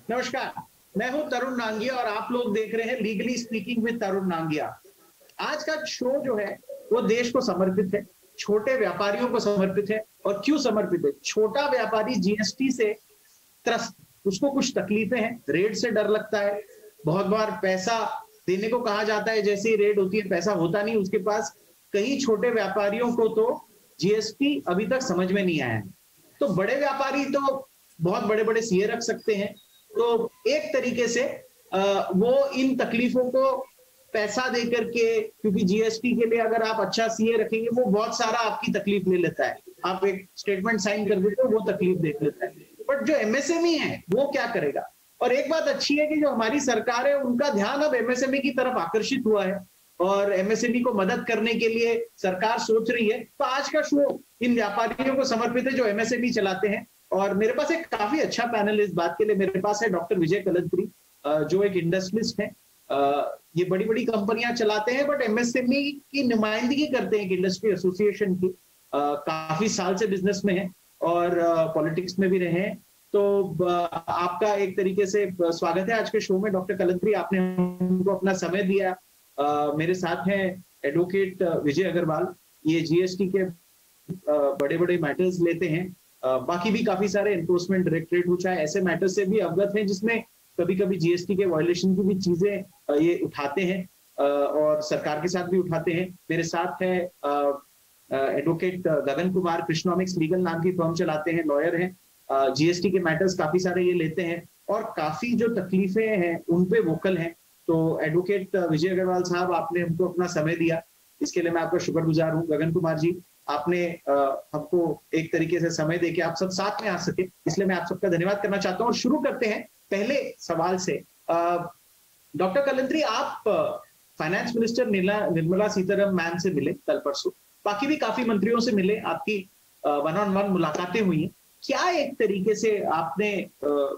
नमस्कार। मैं हूं तरुण नांगिया और आप लोग देख रहे हैं लीगली स्पीकिंग विद तरुण नांगिया। आज का शो जो है वो देश को समर्पित है, छोटे व्यापारियों को समर्पित है। और क्यों समर्पित है? छोटा व्यापारी जीएसटी से त्रस्त, उसको कुछ तकलीफें हैं, रेट से डर लगता है, बहुत बार पैसा देने को कहा जाता है, जैसे ही रेट होती है पैसा होता नहीं उसके पास। कई छोटे व्यापारियों को तो जीएसटी अभी तक समझ में नहीं आया है। तो बड़े व्यापारी तो बहुत बड़े बड़े सीए रख सकते हैं। तो एक तरीके से वो इन तकलीफों को पैसा देकर के, क्योंकि जीएसटी के लिए अगर आप अच्छा सीए रखेंगे वो बहुत सारा आपकी तकलीफ ले लेता है। आप एक स्टेटमेंट साइन कर देते हो वो तकलीफ देख लेता है। बट जो एमएसएमई है वो क्या करेगा? और एक बात अच्छी है कि जो हमारी सरकार है उनका ध्यान अब एमएसएमई की तरफ आकर्षित हुआ है और एमएसएमई को मदद करने के लिए सरकार सोच रही है। तो आज का शो इन व्यापारियों को समर्पित है जो एमएसएमई चलाते हैं। और मेरे पास एक काफी अच्छा पैनल इस बात के लिए मेरे पास है डॉक्टर विजय कलंत्री, जो एक इंडस्ट्रियलिस्ट है। ये बड़ी बड़ी कंपनियां चलाते हैं बट एमएसएमई की नुमाइंदगी करते हैं एक इंडस्ट्री एसोसिएशन की। काफी साल से बिजनेस में है और पॉलिटिक्स में भी रहे हैं। तो आपका एक तरीके से स्वागत है आज के शो में डॉक्टर कलंत्री, आपने हमको अपना समय दिया। मेरे साथ हैं एडवोकेट विजय अग्रवाल, ये जीएसटी के बड़े बड़े मैटर्स लेते हैं। बाकी भी काफी सारे एनफोर्समेंट डायरेक्टरेट हो चाहे ऐसे मैटर्स से भी अवगत हैं जिसमें कभी कभी जीएसटी के वायलेशन की भी चीजें ये उठाते हैं और सरकार के साथ भी उठाते हैं। मेरे साथ है एडवोकेट गगन कुमार, कृष्णोमिक्स लीगल नाम की फर्म चलाते हैं, लॉयर हैं, जीएसटी के मैटर्स काफी सारे ये लेते हैं और काफी जो तकलीफें हैं उन पे वोकल हैं। तो एडवोकेट विजय अग्रवाल साहब, आपने हमको अपना समय दिया, इसके लिए मैं आपका शुक्रगुजार हूँ। गगन कुमार जी, आपने हमको एक तरीके से समय देके आप सब साथ में आ सके, इसलिए मैं आप सबका धन्यवाद करना चाहता हूँ। और शुरू करते हैं पहले सवाल से। डॉक्टर कलंत्री, आप finance minister Nirmala Sitharaman ma'am से मिले कल परसों, बाकी भी काफी मंत्रियों से मिले, आपकी वन ऑन वन मुलाकातें हुई हैं। क्या एक तरीके से आपने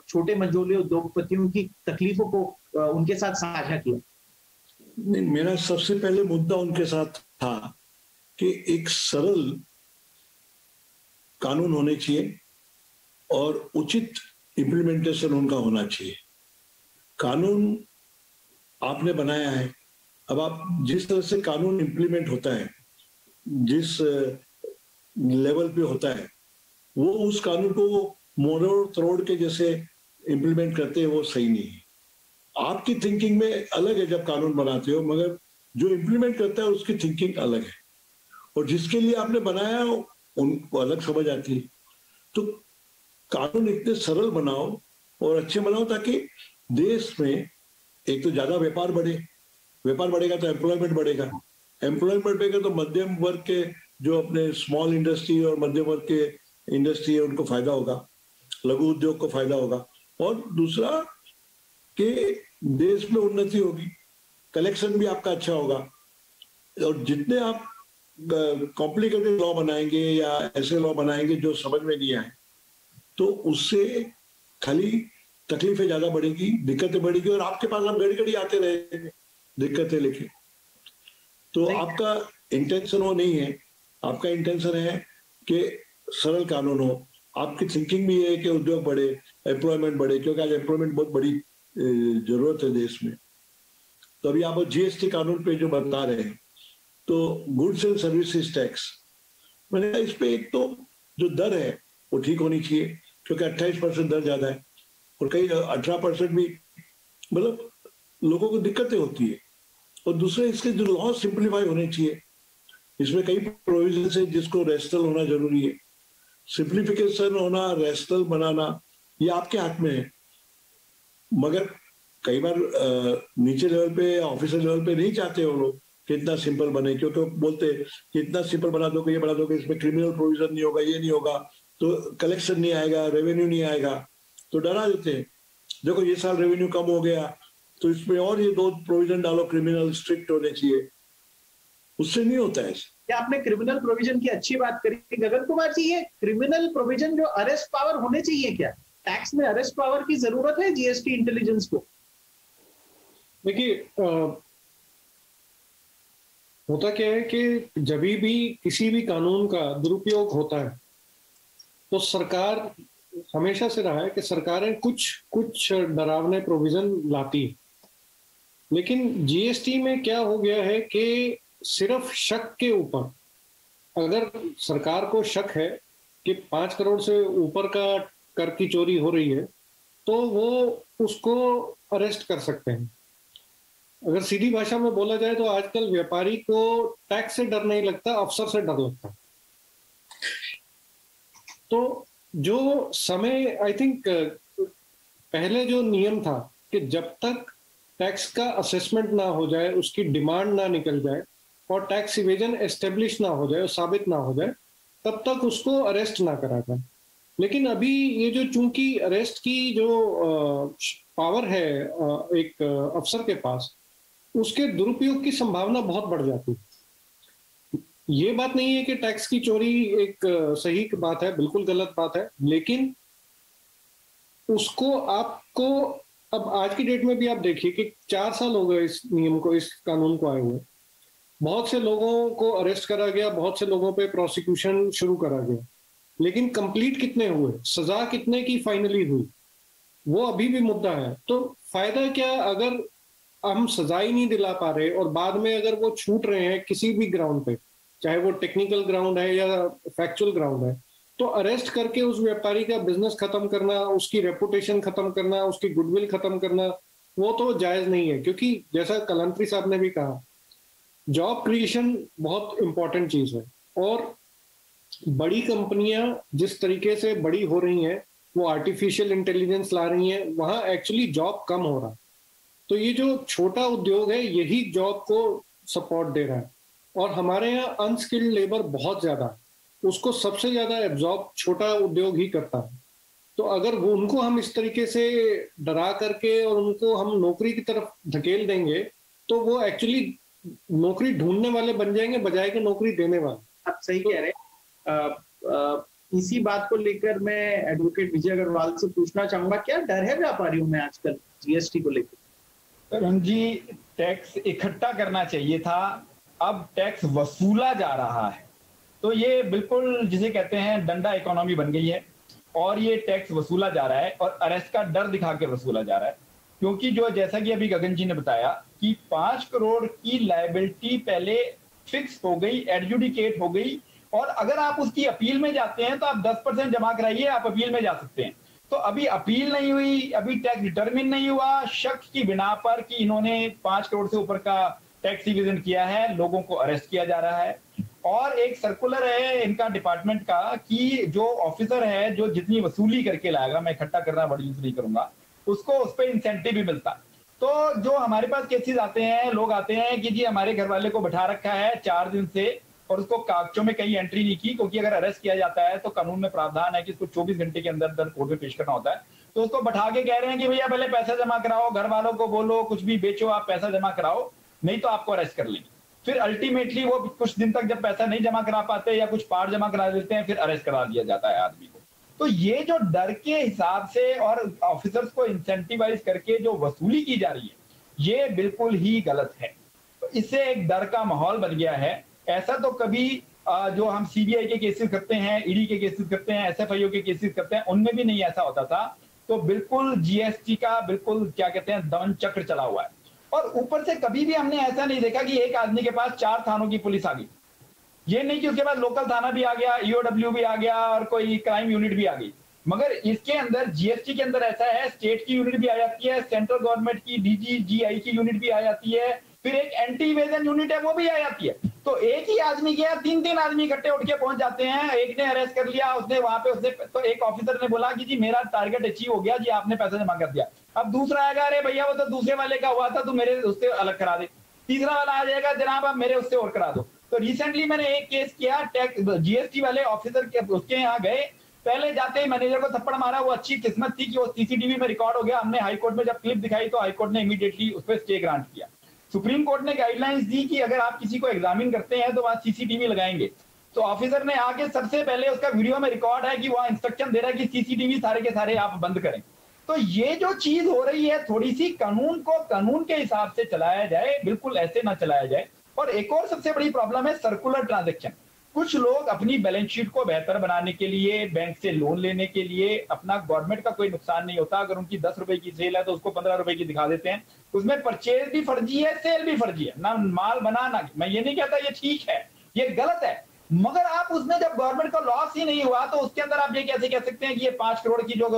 छोटे मंझोले उद्योगपतियों की तकलीफों को उनके साथ साझा किया? नहीं, मेरा सबसे पहले मुद्दा उनके साथ था कि एक सरल कानून होने चाहिए और उचित इम्प्लीमेंटेशन उनका होना चाहिए। कानून आपने बनाया है, अब आप जिस तरह से कानून इम्प्लीमेंट होता है, जिस लेवल पे होता है, वो उस कानून को मोड़ तोड़ के जैसे इम्प्लीमेंट करते हैं वो सही नहीं है। आपकी थिंकिंग में अलग है जब कानून बनाते हो, मगर जो इम्प्लीमेंट करता है उसकी थिंकिंग अलग है और जिसके लिए आपने बनाया उनको अलग समझ आती है। तो कानून इतने सरल बनाओ और अच्छे बनाओ ताकि देश में एक तो ज्यादा व्यापार बढ़े, व्यापार बढ़ेगा तो एम्प्लॉयमेंट बढ़ेगा, एम्प्लॉयमेंट बढ़ेगा तो मध्यम वर्ग के जो अपने स्मॉल इंडस्ट्री और मध्यम वर्ग के इंडस्ट्री है उनको फायदा होगा, लघु उद्योग को फायदा होगा। और दूसरा कि देश में उन्नति होगी, कलेक्शन भी आपका अच्छा होगा। और जितने आप कॉम्प्लिकेटेड लॉ बनाएंगे या ऐसे लॉ बनाएंगे जो समझ में नहीं आए, तो उससे खाली तकलीफें ज्यादा बढ़ेगी, दिक्कतें बढ़ेगी और आपके पास हम घड़ी घड़ी आते रहेंगे दिक्कतें लेके। तो आपका इंटेंशन वो नहीं है, आपका इंटेंशन है कि सरल कानून हो। आपकी थिंकिंग भी है कि उद्योग बढ़े, एम्प्लॉयमेंट बढ़े, क्योंकि आज एम्प्लॉयमेंट बहुत बड़ी जरूरत है देश में। तो अभी आप जीएसटी कानून पे जो बता रहे हैं, तो गुड्स एंड सर्विसेज टैक्स, मैंने कहा इस पे एक तो जो दर है वो ठीक होनी चाहिए, क्योंकि 28% दर ज्यादा है और कई 18% भी, मतलब लोगों को दिक्कतें होती है। और दूसरे इसके जो लॉ सिंप्लीफाई होने चाहिए, इसमें कई प्रोविजन है जिसको रेस्टल होना जरूरी है। सिंप्लीफिकेशन होना, रेस्टल बनाना, ये आपके हाथ में है। मगर कई बार नीचे लेवल पे, ऑफिसर लेवल पे नहीं चाहते वो लोग कि इतना सिंपल बने, क्योंकि बोलते कि इतना सिंपल बना दोगे, ये बना दोगे, इसमें क्रिमिनल प्रोविजन नहीं होगा, ये नहीं होगा, तो कलेक्शन नहीं आएगा, रेवेन्यू नहीं आएगा, तो डरा देते हैं। देखो ये साल रेवेन्यू कम हो गया तो इसमें और ये 2 प्रोविजन डालो, क्रिमिनल स्ट्रिक्ट होने चाहिए, उससे नहीं होता है। क्या आपने क्रिमिनल प्रोविजन की अच्छी बात करी गगन कुमार जी, ये क्रिमिनल प्रोविजन जो अरेस्ट पावर होने चाहिए, क्या टैक्स में अरेस्ट पावर की जरूरत है जीएसटी इंटेलिजेंस को? देखिए, होता क्या है कि जब भी किसी भी कानून का दुरुपयोग होता है तो सरकार हमेशा से रहा है कि सरकारें कुछ कुछ डरावने प्रोविजन लाती है, लेकिन जीएसटी में क्या हो गया है कि सिर्फ शक के ऊपर, अगर सरकार को शक है कि 5 करोड़ से ऊपर का कर की चोरी हो रही है, तो वो उसको अरेस्ट कर सकते हैं। अगर सीधी भाषा में बोला जाए तो आजकल व्यापारी को टैक्स से डर नहीं लगता, अफसर से डर लगता है। तो जो समय, आई थिंक पहले जो नियम था कि जब तक टैक्स का असेसमेंट ना हो जाए, उसकी डिमांड ना निकल जाए और टैक्स इवेजन एस्टेब्लिश ना हो जाए, साबित ना हो जाए, तब तक उसको अरेस्ट ना करा जाए। लेकिन अभी ये जो चूंकि अरेस्ट की जो पावर है एक अफसर के पास, उसके दुरुपयोग की संभावना बहुत बढ़ जाती है। ये बात नहीं है कि टैक्स की चोरी एक सही बात है, बिल्कुल गलत बात है, लेकिन उसको आपको अब आज की डेट में भी आप देखिए कि 4 साल हो गए इस नियम को, इस कानून को आए हुए। बहुत से लोगों को अरेस्ट करा गया, बहुत से लोगों पे प्रोसिक्यूशन शुरू करा गया, लेकिन कंप्लीट कितने हुए, सजा कितने की फाइनली हुई, वो अभी भी मुद्दा है। तो फायदा क्या अगर हम सजा ही नहीं दिला पा रहे और बाद में अगर वो छूट रहे हैं किसी भी ग्राउंड पे, चाहे वो टेक्निकल ग्राउंड है या फैक्चुअल ग्राउंड है, तो अरेस्ट करके उस व्यापारी का बिजनेस खत्म करना, उसकी रेपुटेशन खत्म करना, उसकी गुडविल खत्म करना, वो तो जायज नहीं है। क्योंकि जैसा कलंत्री साहब ने भी कहा, जॉब क्रिएशन बहुत इंपॉर्टेंट चीज है, और बड़ी कंपनियां जिस तरीके से बड़ी हो रही हैं, वो आर्टिफिशियल इंटेलिजेंस ला रही हैं, वहां एक्चुअली जॉब कम हो रहा है। तो ये जो छोटा उद्योग है, यही जॉब को सपोर्ट दे रहा है, और हमारे यहाँ अनस्किल्ड लेबर बहुत ज्यादा है, उसको सबसे ज्यादा एब्जॉर्ब छोटा उद्योग ही करता है। तो अगर वो उनको हम इस तरीके से डरा करके और उनको हम नौकरी की तरफ धकेल देंगे, तो वो एक्चुअली नौकरी ढूंढने वाले बन जाएंगे बजाय के नौकरी देने वाले। आप सही कह रहे हैं। इसी बात को लेकर मैं एडवोकेट विजय अग्रवाल से पूछना चाहूंगा, क्या डर है व्यापारियों में आजकल जीएसटी को लेकर? करण जी, टैक्स इकट्ठा करना चाहिए था, अब टैक्स वसूला जा रहा है। तो ये बिल्कुल जिसे कहते हैं डंडा इकोनॉमी बन गई है, और ये टैक्स वसूला जा रहा है और अरेस्ट का डर दिखा के वसूला जा रहा है। क्योंकि जो जैसा कि अभी गगन जी ने बताया कि 5 करोड़ की लायबिलिटी पहले फिक्स हो गई, एडजुडिकेट हो गई, और अगर आप उसकी अपील में जाते हैं तो आप 10% जमा कराइए, आप अपील में जा सकते हैं। तो अभी अपील नहीं हुई, अभी टैक्स डिटरमिन नहीं हुआ, शक की बिना पर कि इन्होंने 5 करोड़ से ऊपर का टैक्स इवेजन किया है, लोगों को अरेस्ट किया जा रहा है। और एक सर्कुलर है इनका डिपार्टमेंट का कि जो ऑफिसर है जो जितनी वसूली करके लाएगा, मैं इकट्ठा करना वर्ड यूज नहीं करूंगा, उसको उस पर इंसेंटिव भी मिलता। तो जो हमारे पास केसेस आते हैं, लोग आते हैं कि जी हमारे घर वाले को बैठा रखा है 4 दिन से और उसको कागजों में कहीं एंट्री नहीं की, क्योंकि अगर अरेस्ट किया जाता है तो कानून में प्रावधान है कि इसको 24 घंटे के अंदर अंदर कोर्ट में पेश करना होता है। तो उसको बैठा के कह रहे हैं कि भैया पहले पैसा जमा कराओ, घर वालों को बोलो कुछ भी बेचो, आप पैसा जमा कराओ, नहीं तो आपको अरेस्ट कर लेंगे। फिर अल्टीमेटली वो कुछ दिन तक जब पैसा नहीं जमा करा पाते या कुछ पार्ट जमा करा देते हैं, फिर अरेस्ट करा दिया जाता है आदमी को। तो ये जो डर के हिसाब से और ऑफिसर्स को इंसेंटिवाइज करके जो वसूली की जा रही है, ये बिल्कुल ही गलत है। तो इससे एक डर का माहौल बन गया है। ऐसा तो कभी जो हम सीबीआई के केसेस करते हैं, ईडी के केसेस करते हैं, एसएफआईओ के केसेस करते हैं, उनमें भी नहीं ऐसा होता था। तो बिल्कुल जीएसटी का बिल्कुल क्या कहते हैं दमन चक्र चला हुआ है। और ऊपर से कभी भी हमने ऐसा नहीं देखा कि एक आदमी के पास 4 थानों की पुलिस आ गई। ये नहीं कि उसके पास लोकल थाना भी आ गया, ईओडब्ल्यू भी आ गया और कोई क्राइम यूनिट भी आ गई। मगर इसके अंदर जीएसटी के अंदर ऐसा है, स्टेट की यूनिट भी आ जाती है, सेंट्रल गवर्नमेंट की डीजीजीआई की यूनिट भी आ जाती है, फिर एक एंटी इवेजन यूनिट है वो भी आ जाती है। तो एक ही आदमी के 3-3 आदमी इकट्ठे उठ के पहुंच जाते हैं। एक ने अरेस्ट कर लिया, उसने वहां पे उसने तो एक ऑफिसर ने बोला कि जी मेरा टारगेट अचीव हो गया जी, आपने पैसा जमा कर दिया। अब दूसरा आएगा, अरे भैया वो तो दूसरे वाले का हुआ था, तू मेरे उससे अलग करा दे। तीसरा वाला आ जाएगा, जनाब आप मेरे उससे और करा दो। तो रिसेंटली मैंने एक केस किया, टैक्स जीएसटी वाले ऑफिसर के उसके यहाँ गए, पहले जाते ही मैनेजर को थप्पड़ मारा। वो अच्छी किस्मत थी कि वो सीसीटीवी में रिकॉर्ड हो गया। हमने हाईकोर्ट में जब क्लिप दिखाई तो हाईकोर्ट ने इमीडिएटली उस पर स्टे ग्रांट किया। सुप्रीम कोर्ट ने गाइडलाइंस दी कि अगर आप किसी को एग्जामिन करते हैं तो वहां सीसीटीवी लगाएंगे। तो ऑफिसर ने आके सबसे पहले, उसका वीडियो में रिकॉर्ड है कि वहां इंस्ट्रक्शन दे रहा है कि सीसीटीवी सारे के सारे आप बंद करें। तो ये जो चीज हो रही है, थोड़ी सी कानून को कानून के हिसाब से चलाया जाए, बिल्कुल ऐसे ना चलाया जाए। और एक और सबसे बड़ी प्रॉब्लम है सर्कुलर ट्रांजैक्शन। कुछ लोग अपनी बैलेंस शीट को बेहतर बनाने के लिए, बैंक से लोन लेने के लिए, अपना गवर्नमेंट का कोई नुकसान नहीं होता, अगर उनकी 10 रुपए की सेल है तो उसको 15 रुपए की दिखा देते हैं, उसमें परचेज भी फर्जी है, सेल भी फर्जी है, ना माल बना ना। मैं ये नहीं कहता ये ठीक है, ये गलत है, मगर आप उसमें जब गवर्नमेंट का लॉस ही नहीं हुआ तो उसके अंदर आप ये कैसे कह सकते हैं कि ये 5 करोड़ की जो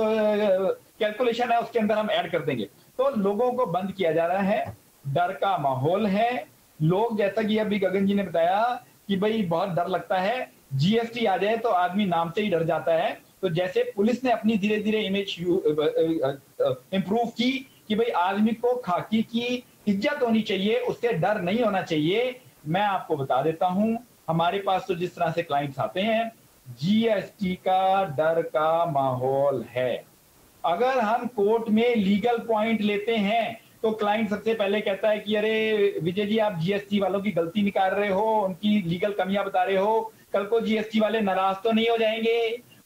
कैलकुलेशन है उसके अंदर हम ऐड कर देंगे। तो लोगों को बंद किया जा रहा है, डर का माहौल है, लोग जैसा कि अभी गगन जी ने बताया कि भाई बहुत डर लगता है, जीएसटी आ जाए तो आदमी नाम से ही डर जाता है। तो जैसे पुलिस ने अपनी धीरे धीरे इमेज इंप्रूव की कि भाई आदमी को खाकी की इज्जत होनी चाहिए, उससे डर नहीं होना चाहिए। मैं आपको बता देता हूं, हमारे पास तो जिस तरह से क्लाइंट्स आते हैं, जीएसटी का डर का माहौल है। अगर हम कोर्ट में लीगल पॉइंट लेते हैं तो क्लाइंट सबसे पहले कहता है कि अरे विजय जी आप जीएसटी वालों की गलती निकाल रहे हो, उनकी लीगल कमियां बता रहे हो, कल को जीएसटी वाले नाराज तो नहीं हो जाएंगे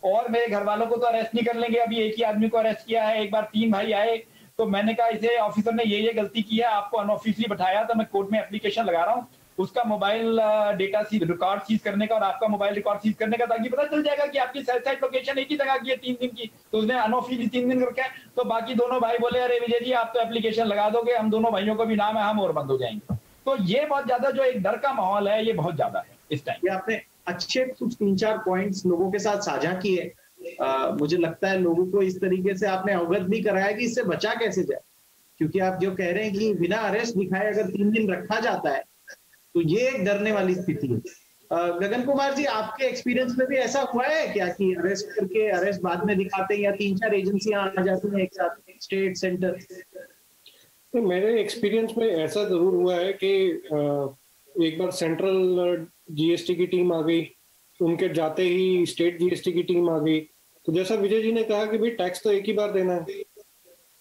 और मेरे घर वालों को तो अरेस्ट नहीं कर लेंगे। अभी एक ही आदमी को अरेस्ट किया है, एक बार 3 भाई आए तो मैंने कहा इसे ऑफिसर ने ये गलती की है, आपको अनऑफिशियली बैठाया, तो मैं कोर्ट में एप्लीकेशन लगा रहा हूँ उसका मोबाइल डेटा रिकॉर्ड सीज करने का और आपका मोबाइल रिकॉर्ड सीज करने का, ताकि पता चल जाएगा कि आपकी सेल साइट लोकेशन एक ही जगह की है 3 दिन की, तो उसने अनऑफिशियली 3 दिन रखा है। तो बाकी दोनों भाई बोले अरे विजय जी आप तो एप्लीकेशन लगा दोगे, हम दोनों भाइयों को भी नाम है, हम और बंद हो जाएंगे। तो ये बहुत ज्यादा जो एक डर का माहौल है ये बहुत ज्यादा है इस टाइम। ये आपने अच्छे कुछ 3-4 पॉइंट्स लोगों के साथ साझा किए। मुझे लगता है लोगों को इस तरीके से आपने अवगत भी कराया कि इससे बचा कैसे जाए, क्योंकि आप जो कह रहे हैं कि बिना अरेस्ट दिखाए अगर 3 दिन रखा जाता है तो ये एक डरने वाली स्थिति है। गगन कुमार जी, आपके एक्सपीरियंस में भी ऐसा हुआ है क्या कि अरेस्ट करके अरेस्ट बाद में दिखाते हैं या 3-4 एजेंसियां आ जाती हैं एक साथ, स्टेट सेंटर? तो मेरे एक्सपीरियंस में ऐसा जरूर हुआ है कि एक बार सेंट्रल जीएसटी की टीम आ गई, उनके जाते ही स्टेट जीएसटी की टीम आ गई। तो जैसा विजय जी ने कहा कि भाई टैक्स तो एक ही बार देना है,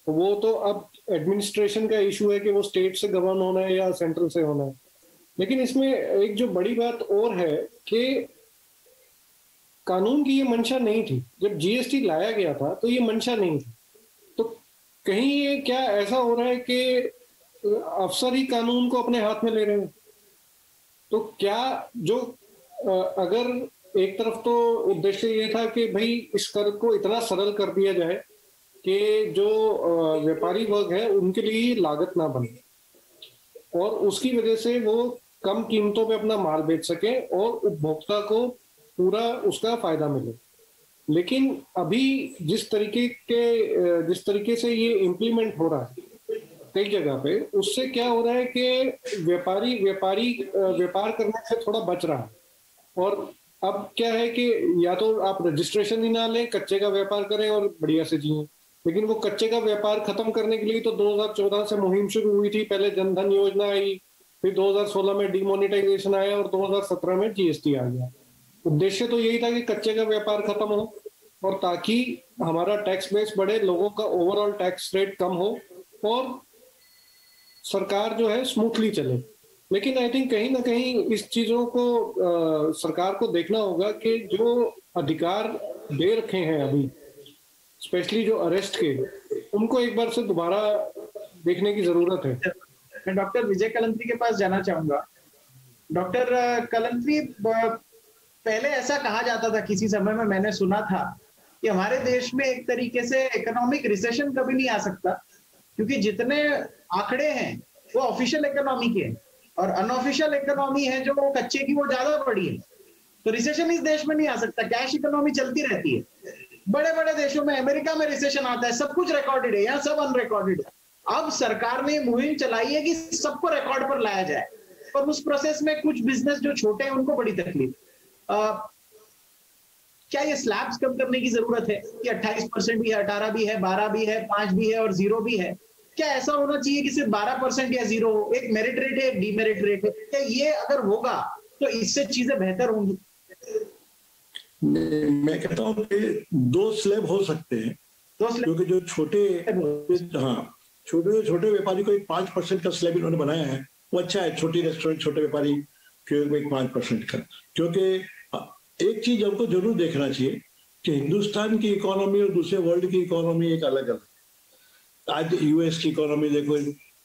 वो तो अब एडमिनिस्ट्रेशन का इशू है कि वो स्टेट से गवर्न होना है या सेंट्रल से होना है। लेकिन इसमें एक जो बड़ी बात और है कि कानून की ये मंशा नहीं थी, जब जीएसटी लाया गया था तो ये मंशा नहीं थी। तो कहीं ये क्या ऐसा हो रहा है कि अफसर ही कानून को अपने हाथ में ले रहे हैं? तो क्या जो अगर एक तरफ तो उद्देश्य ये था कि भाई इस कर को इतना सरल कर दिया जाए कि जो व्यापारी वर्ग है उनके लिए लागत ना बने और उसकी वजह से वो कम कीमतों पे अपना माल बेच सके और उपभोक्ता को पूरा उसका फायदा मिले। लेकिन अभी जिस तरीके से ये इम्प्लीमेंट हो रहा है कई जगह पे, उससे क्या हो रहा है कि व्यापारी व्यापार करने से थोड़ा बच रहा है। और अब क्या है कि या तो आप रजिस्ट्रेशन ही ना लें, कच्चे का व्यापार करें और बढ़िया से जिए। लेकिन वो कच्चे का व्यापार खत्म करने के लिए तो 2014 से मुहिम शुरू हुई थी। पहले जनधन योजना आई, फिर 2016 में डिमोनेटाइजेशन आया और 2017 में जीएसटी आ गया। उद्देश्य तो यही था कि कच्चे का व्यापार खत्म हो और ताकि हमारा टैक्स बेस बढ़े, लोगों का ओवरऑल टैक्स रेट कम हो और सरकार जो है स्मूथली चले। लेकिन आई थिंक कहीं ना कहीं इस चीजों को सरकार को देखना होगा कि जो अधिकार दे रखे हैं अभी, स्पेशली जो अरेस्ट के, उनको एक बार से दोबारा देखने की जरूरत है। मैं डॉक्टर विजय कलंत्री के पास जाना चाहूंगा। डॉक्टर कलंत्री, पहले ऐसा कहा जाता था, किसी समय में मैंने सुना था कि हमारे देश में एक तरीके से इकोनॉमिक रिसेशन कभी नहीं आ सकता, क्योंकि जितने आंकड़े हैं वो ऑफिशियल इकोनॉमी के हैं और अनऑफिशियल इकोनॉमी है जो वो कच्चे की वो ज्यादा बड़ी है। तो रिसेशन इस देश में नहीं आ सकता, कैश इकोनॉमी चलती रहती है। बड़े बड़े देशों में, अमेरिका में रिसेशन आता है, सब कुछ रिकॉर्डेड है, यहाँ सब अनरिकॉर्डेड है। अब सरकार ने मुहिम चलाई है कि सबको रिकॉर्ड पर लाया जाए और उस प्रोसेस में कुछ बिजनेस जो छोटे हैं उनको बड़ी तकलीफ। क्या ये स्लैब्स कम करने की जरूरत है कि 28% भी है, 18 भी है, 12 भी है, 5 भी है और 0 भी है? क्या ऐसा होना चाहिए कि सिर्फ 12% या 0 हो? एक मेरिट रेट है, एक डीमेरिट रेट है। क्या ये अगर होगा तो इससे चीजें बेहतर होंगी? मैं कहता हूँ कि 2 स्लैब हो सकते हैं, क्योंकि जो छोटे व्यापारी को एक 5% का स्लैब इन्होंने बनाया है, वो अच्छा है। छोटी रेस्टोरेंट, छोटे व्यापारी के एक 5% का। क्योंकि एक चीज हमको जरूर देखना चाहिए कि हिंदुस्तान की इकोनॉमी और दूसरे वर्ल्ड की इकोनॉमी एक अलग अलग। आज यूएस की इकोनॉमी देखो,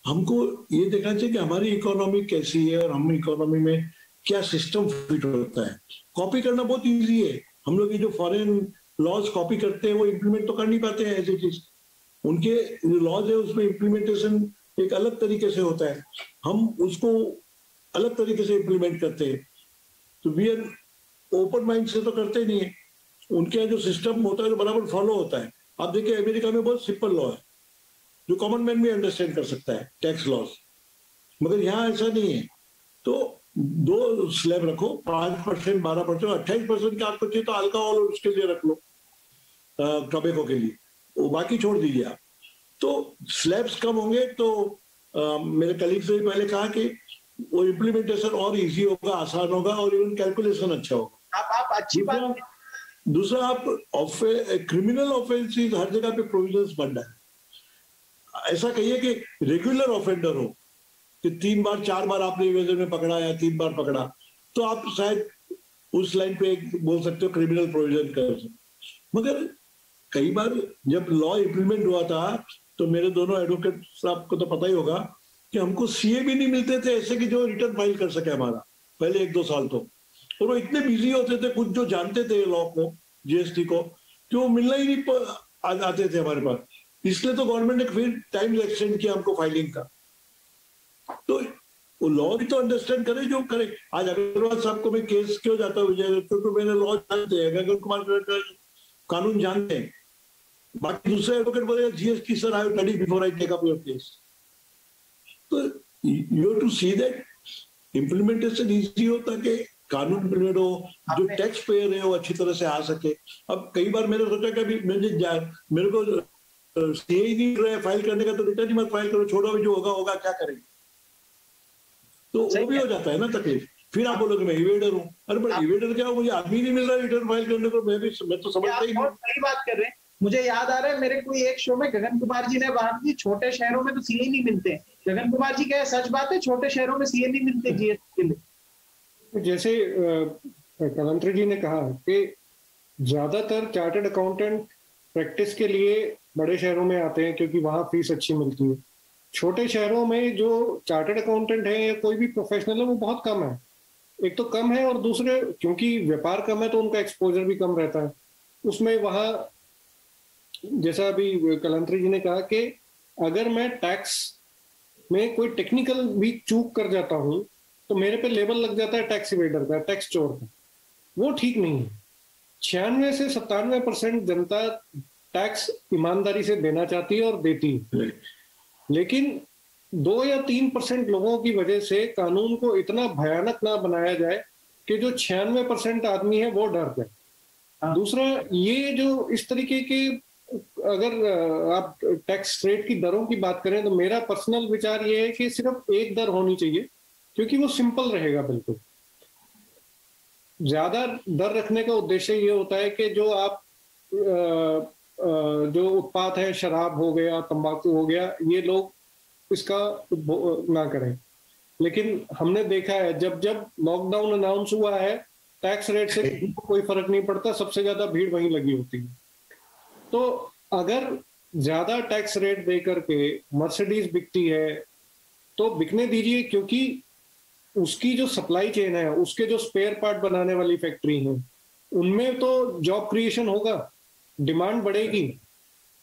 हमको ये देखना चाहिए कि हमारी इकोनॉमी कैसी है और हम इकोनॉमी में क्या सिस्टम फिट होता है। कॉपी करना बहुत इजी है, हम लोग ये जो फॉरेन लॉज कॉपी करते हैं वो इम्प्लीमेंट तो कर नहीं पाते हैं ऐसी चीज। उनके जो लॉज है उसमें इम्प्लीमेंटेशन एक अलग तरीके से होता है, हम उसको अलग तरीके से इम्प्लीमेंट करते हैं। तो वी आर ओपन माइंड से तो करते नहीं है, उनके यहाँ जो सिस्टम होता है तो बराबर फॉलो होता है। आप देखिए अमेरिका में बहुत सिंपल लॉ है जो कॉमन मैन भी अंडरस्टैंड कर सकता है, टैक्स लॉज, मगर यहाँ ऐसा नहीं है। तो 2 स्लैब रखो, 5%, 12%, 28% का आपको चाहिए तो अल्कोहल और उसके लिए रख लो, टोबैको के लिए, वो बाकी छोड़ दीजिए आप। तो स्लैब्स कम होंगे तो मेरे कलीग से पहले कहा कि वो इम्प्लीमेंटेशन और इजी होगा, आसान होगा और इवन कैलकुलेशन अच्छा होगा। आप अच्छी बात। दूसरा आप क्रिमिनल ऑफेंसेस हर जगह पे प्रोविजंस बन रहा है। ऐसा कहिए कि रेगुलर ऑफेंडर हो कि 3 बार 4 बार आपने इवेजन में पकड़ा या 3 बार पकड़ा तो आप शायद उस लाइन पे बोल सकते हो क्रिमिनल प्रोविजन कर सकते। मगर कई बार जब लॉ इंप्लीमेंट हुआ था तो मेरे दोनों एडवोकेट साहब को तो पता ही होगा कि हमको सीए भी नहीं मिलते थे ऐसे कि जो रिटर्न फाइल कर सके हमारा, पहले 1-2 साल तो। और वो इतने बिजी होते थे, कुछ जो जानते थे लॉ को, जीएसटी को, कि वो मिलना ही नहीं आते थे हमारे पास। इसलिए तो गवर्नमेंट ने फिर टाइम एक्सटेंड किया हमको फाइलिंग का। तो वो लॉ भी तो अंडरस्टैंड करे जो करे। आज अग्रवाल साहब को मैं केस क्यों जाता हूँ, क्योंकि मैंने लॉ जानते हैं, गगन कुमार कानून जानते हैं। बाकी दूसरे एडवोकेट बोले GST sir I study before I take up your case. तो you have to see that implementation easy हो ताकि कानून इम्प्लीमेंट हो, जो टैक्स पेयर है वो अच्छी तरह से आ सके। अब कई बार मैंने सोचा कि मेरे को सीए ही नहीं रहा है फाइल करने का, तो रिटर्न ही मत फाइल करो, छोड़ो भी, जो होगा होगा, क्या करेंगे। तो वो भी हो जाता है ना तकलीफ। फिर आप बोलोगे मैं इवेडर हूँ, अरे पर इवेडर क्या हो, मुझे आदमी नहीं मिल रहा रिटर्न फाइल करने को, मैं तो समझता ही नहीं। सही बात कर रहे हैं। मुझे याद आ रहा है मेरे कोई एक शो में गगन कुमार जी ने बात की, छोटे शहरों में तो सीए नहीं मिलते। गगन कुमार जी क्या सच बात है, छोटे शहरों में सीए नहीं मिलते जीएसटी के लिए? जैसे कलंत्री जी ने कहा कि ज्यादातर चार्टर्ड अकाउंटेंट प्रैक्टिस के लिए बड़े शहरों में आते हैं क्योंकि वहां फीस अच्छी मिलती है। छोटे शहरों में जो चार्टर्ड अकाउंटेंट है या कोई भी प्रोफेशनल है वो बहुत कम है। एक तो कम है और दूसरे क्योंकि व्यापार कम है तो उनका एक्सपोजर भी कम रहता है उसमें। वहां जैसा अभी कलंत्री जी ने कहा कि अगर मैं टैक्स में कोई टेक्निकल भी चूक कर जाता हूं तो मेरे पे लेबल लग जाता है टैक्स इवेडर का, टैक्स चोर का। वो ठीक नहीं है। 96 से 97% जनता टैक्स ईमानदारी से देना चाहती है और देती है, लेकिन 2 या 3% लोगों की वजह से कानून को इतना भयानक ना बनाया जाए कि जो 96% आदमी है वो डर जाए। दूसरा, ये जो इस तरीके के अगर आप टैक्स रेट की दरों की बात करें तो मेरा पर्सनल विचार ये है कि सिर्फ एक दर होनी चाहिए क्योंकि वो सिंपल रहेगा। बिल्कुल ज्यादा दर रखने का उद्देश्य ये होता है कि जो आप जो उत्पाद है, शराब हो गया, तंबाकू हो गया, ये लोग इसका ना करें। लेकिन हमने देखा है जब जब लॉकडाउन अनाउंस हुआ है टैक्स रेट से कोई फर्क नहीं पड़ता, सबसे ज्यादा भीड़ वहीं लगी होती है। तो अगर ज्यादा टैक्स रेट दे करके मर्सिडीज बिकती है तो बिकने दीजिए, क्योंकि उसकी जो सप्लाई चेन है, उसके जो स्पेयर पार्ट बनाने वाली फैक्ट्री है, उनमें तो जॉब क्रिएशन होगा, डिमांड बढ़ेगी।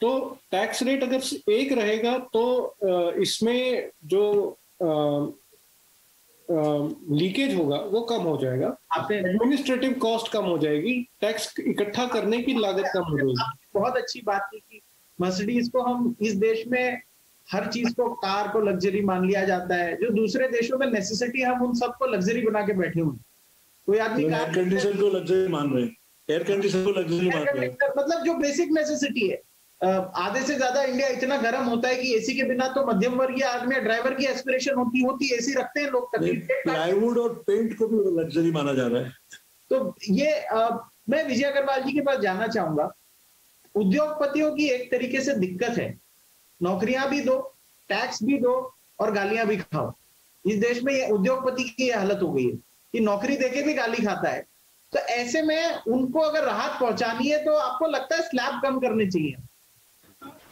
तो टैक्स रेट अगर एक रहेगा तो इसमें जो लीकेज होगा वो कम हो जाएगा, एडमिनिस्ट्रेटिव कॉस्ट कम हो जाएगी, टैक्स इकट्ठा करने की लागत कम हो जाएगी। बहुत अच्छी बात की कि मर्सिडीज को हम इस देश में हर चीज को, कार को लग्जरी मान लिया जाता है, जो दूसरे देशों में नेसेसिटी, हम उन सबको लग्जरी बना के बैठे हुए। कोई आदमी एयर कंडीशन को लग्जरी मान रहे हैं, एयर कंडीशन को लग्जरी मान रहे हैं, मतलब जो बेसिक नेसेसिटी है। आधे से ज्यादा इंडिया इतना गर्म होता है कि एसी के बिना तो मध्यम वर्गीय आदमी, ड्राइवर की एस्पिरेशन होती एसी रखते हैं लोग। प्लाईवुड और पेंट को भी लग्जरी माना जा रहा है। तो ये मैं विजय अग्रवाल जी के पास जानना चाहूंगा। उद्योगपतियों की एक तरीके से दिक्कत है, नौकरियां भी दो, टैक्स भी दो और गालियां भी खाओ। इस देश में ये उद्योगपति की ये हालत हो गई है कि नौकरी देके भी गाली खाता है। तो ऐसे में उनको अगर राहत पहुंचानी है तो आपको लगता है स्लैब कम करने चाहिए?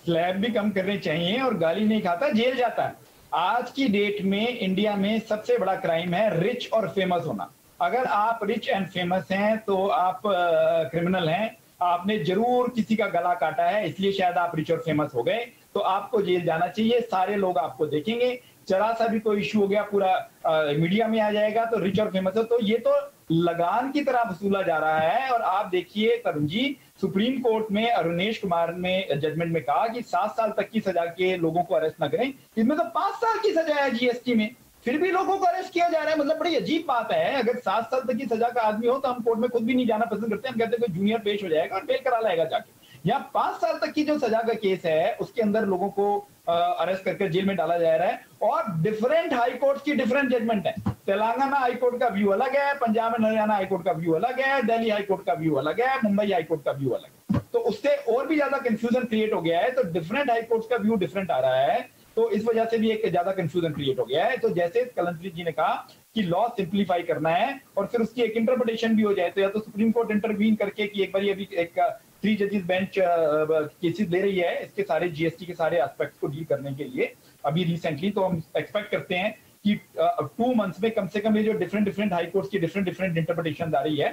स्लैब भी कम करने चाहिए और गाली नहीं खाता, जेल जाता है। आज की डेट में इंडिया में सबसे बड़ा क्राइम है रिच और फेमस होना। अगर आप रिच एंड फेमस हैं तो आप क्रिमिनल हैं, आपने जरूर किसी का गला काटा है, इसलिए शायद आप रिच और फेमस हो गए, तो आपको जेल जाना चाहिए। सारे लोग आपको देखेंगे, जरा सा भी कोई इश्यू हो गया पूरा मीडिया में आ जाएगा, तो रिच और फेमस हो। तो ये तो लगान की तरह वसूला जा रहा है। और आप देखिए तरुण जी, सुप्रीम कोर्ट में अरुणेश कुमार ने जजमेंट में कहा कि 7 साल तक की सजा के लोगों को अरेस्ट न करें, इसमें तो 5 साल की सजा है जीएसटी में, फिर भी लोगों को अरेस्ट किया जा रहा है। मतलब बड़ी अजीब बात है। अगर 7 साल तक की सजा का आदमी हो तो हम कोर्ट में खुद भी नहीं जाना पसंद करते, हम कहते हैं कोई जूनियर पेश हो जाएगा और बेल करा लाएगा जाके। या 5 साल तक की जो सजा का केस है उसके अंदर लोगों को अरेस्ट करके जेल में डाला जा रहा है। और डिफरेंट हाई कोर्ट की डिफरेंट जजमेंट है। तेलंगाना हाई कोर्ट का व्यू अलग है, Punjab and Haryana high court का व्यू अलग है, दिल्ली हाई कोर्ट का व्यू अलग है, मुंबई हाई कोर्ट का व्यू अलग है। तो उससे और भी ज्यादा कंफ्यूजन क्रिएट हो गया है। तो डिफरेंट हाई कोर्ट का व्यू डिफरेंट आ रहा है, तो इस वजह से भी एक ज्यादा कंफ्यूजन क्रिएट हो गया है। तो जैसे कलंतरी जी ने कहा कि लॉ सिंप्लीफाई करना है और फिर उसकी एक इंटरप्रिटेशन भी हो जाए, तो या तो सुप्रीम कोर्ट इंटरवीन करके कि एक बार अभी एक 3 जजेस बेंच केसेस ले रही है इसके सारे जीएसटी के सारे एस्पेक्ट्स को डील करने के लिए अभी रिसेंटली। तो हम एक्सपेक्ट करते हैं कि 2 मंथ्स में कम से कम ये जो डिफरेंट हाई कोर्ट्स की डिफरेंट इंटरप्रिटेशन आ रही है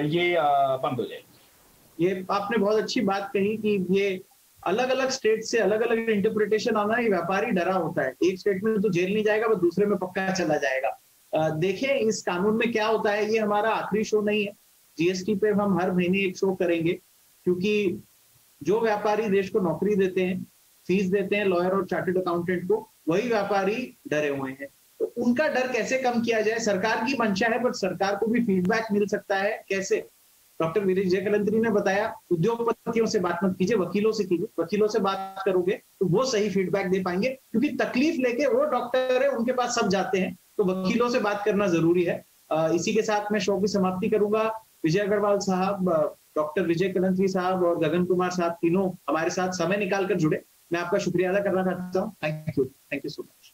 ये बंद हो जाए। ये आपने बहुत अच्छी बात कही कि ये अलग अलग स्टेट से अलग अलग इंटरप्रिटेशन आना, ये व्यापारी डरा होता है। एक स्टेट में तो जेल नहीं जाएगा, बस दूसरे में पक्का चला जाएगा। देखें इस कानून में क्या होता है। ये हमारा आखिरी शो नहीं है, जीएसटी पे हम हर महीने एक शो करेंगे, क्योंकि जो व्यापारी देश को नौकरी देते हैं, फीस देते हैं लॉयर और चार्टर्ड अकाउंटेंट को, वही व्यापारी डरे हुए हैं। तो उनका डर कैसे कम किया जाए, सरकार की मंशा है, पर सरकार को भी फीडबैक मिल सकता है। कैसे? डॉक्टर विजय कलंतरी ने बताया, उद्योगपतियों से बात मत कीजिए, वकीलों से कीजिए। वकीलों से बात करोगे तो वो सही फीडबैक दे पाएंगे, क्योंकि तकलीफ लेके वो डॉक्टर है, उनके पास सब जाते हैं। तो वकीलों से बात करना जरूरी है। इसी के साथ मैं शो की समाप्ति करूंगा। विजय अग्रवाल साहब, डॉक्टर विजय कलंतरी साहब और गगन कुमार साहब, तीनों हमारे साथ समय निकाल कर जुड़े। मैं आपका शुक्रिया अदा करना चाहता हूँ। Thank you so much.